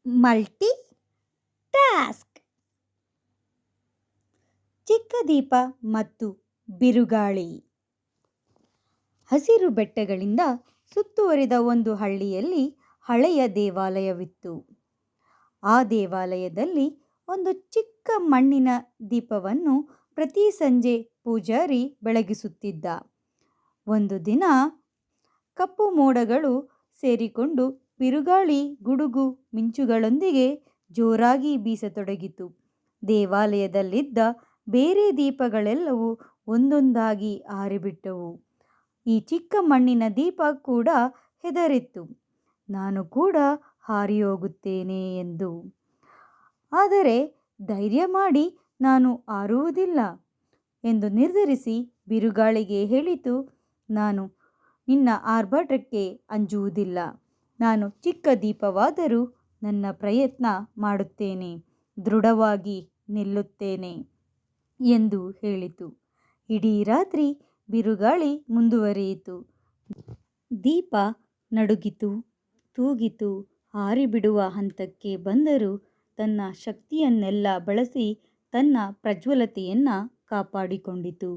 Multi task. ಚಿಕ್ಕ ದೀಪ ಮತ್ತು ಬಿರುಗಾಳಿ. ಹಸಿರು ಬೆಟ್ಟಗಳಿಂದ ಸುತ್ತುವರಿದ ಒಂದು ಹಳ್ಳಿಯಲ್ಲಿ ಹಳೆಯ ದೇವಾಲಯವಿತ್ತು. ಆ ದೇವಾಲಯದಲ್ಲಿ ಒಂದು ಚಿಕ್ಕ ಮಣ್ಣಿನ ದೀಪವನ್ನು ಪ್ರತಿ ಸಂಜೆ ಪೂಜಾರಿ ಬೆಳಗಿಸುತ್ತಿದ್ದ. ಒಂದು ದಿನ ಕಪ್ಪು ಮೋಡಗಳು ಸೇರಿಕೊಂಡು ಬಿರುಗಾಳಿ ಗುಡುಗು ಮಿಂಚುಗಳೊಂದಿಗೆ ಜೋರಾಗಿ ಬೀಸತೊಡಗಿತು. ದೇವಾಲಯದಲ್ಲಿದ್ದ ಬೇರೆ ದೀಪಗಳೆಲ್ಲವೂ ಒಂದೊಂದಾಗಿ ಆರಿಬಿಟ್ಟವು. ಈ ಚಿಕ್ಕ ಮಣ್ಣಿನ ದೀಪ ಕೂಡ ಹೆದರಿತ್ತು, ನಾನು ಕೂಡ ಹಾರಿಹೋಗುತ್ತೇನೆ ಎಂದು. ಆದರೆ ಧೈರ್ಯ ಮಾಡಿ ನಾನು ಹಾರುವುದಿಲ್ಲ ಎಂದು ನಿರ್ಧರಿಸಿ ಬಿರುಗಾಳಿಗೆ ಹೇಳಿತು, ನಾನು ನಿನ್ನ ಆರ್ಭಟಕ್ಕೆ ಅಂಜುವುದಿಲ್ಲ. ನಾನು ಚಿಕ್ಕ ದೀಪವಾದರೂ ನನ್ನ ಪ್ರಯತ್ನ ಮಾಡುತ್ತೇನೆ, ದೃಢವಾಗಿ ನಿಲ್ಲುತ್ತೇನೆ ಎಂದು ಹೇಳಿತು. ಇಡೀ ರಾತ್ರಿ ಬಿರುಗಾಳಿ ಮುಂದುವರಿಯಿತು. ದೀಪ ನಡುಗಿತು, ತೂಗಿತು, ಹಾರಿಬಿಡುವ ಹಂತಕ್ಕೆ ಬಂದರೂ ತನ್ನ ಶಕ್ತಿಯನ್ನೆಲ್ಲ ಬಳಸಿ ತನ್ನ ಪ್ರಜ್ವಲತೆಯನ್ನು ಕಾಪಾಡಿಕೊಂಡಿತು.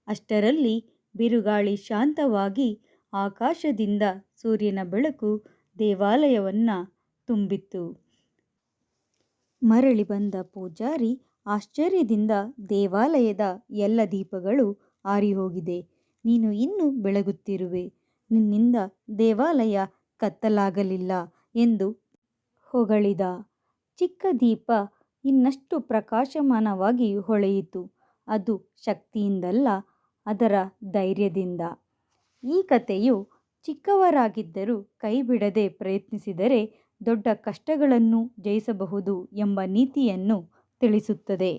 ಅಷ್ಟರಲ್ಲಿ ಬಿರುಗಾಳಿ ಶಾಂತವಾಗಿ ಆಕಾಶದಿಂದ ಸೂರ್ಯನ ಬೆಳಕು ದೇವಾಲಯವನ್ನು ತುಂಬಿತ್ತು. ಮರಳಿ ಬಂದ ಪೂಜಾರಿ ಆಶ್ಚರ್ಯದಿಂದ, ದೇವಾಲಯದ ಎಲ್ಲ ದೀಪಗಳು ಆರಿಹೋಗಿದೆ, ನೀನು ಇನ್ನೂ ಬೆಳಗುತ್ತಿರುವೆ, ನಿನ್ನಿಂದ ದೇವಾಲಯ ಕತ್ತಲಾಗಲಿಲ್ಲ ಎಂದು ಹೊಗಳಿದ. ಚಿಕ್ಕ ದೀಪ ಇನ್ನಷ್ಟು ಪ್ರಕಾಶಮಾನವಾಗಿ ಹೊಳೆಯಿತು. ಅದು ಶಕ್ತಿಯಿಂದಲ್ಲ, ಅದರ ಧೈರ್ಯದಿಂದ. ಈ ಕಥೆಯು ಚಿಕ್ಕವರಾಗಿದ್ದರೂ ಕೈಬಿಡದೆ ಪ್ರಯತ್ನಿಸಿದರೆ ದೊಡ್ಡ ಕಷ್ಟಗಳನ್ನು ಜಯಿಸಬಹುದು ಎಂಬ ನೀತಿಯನ್ನು ತಿಳಿಸುತ್ತದೆ.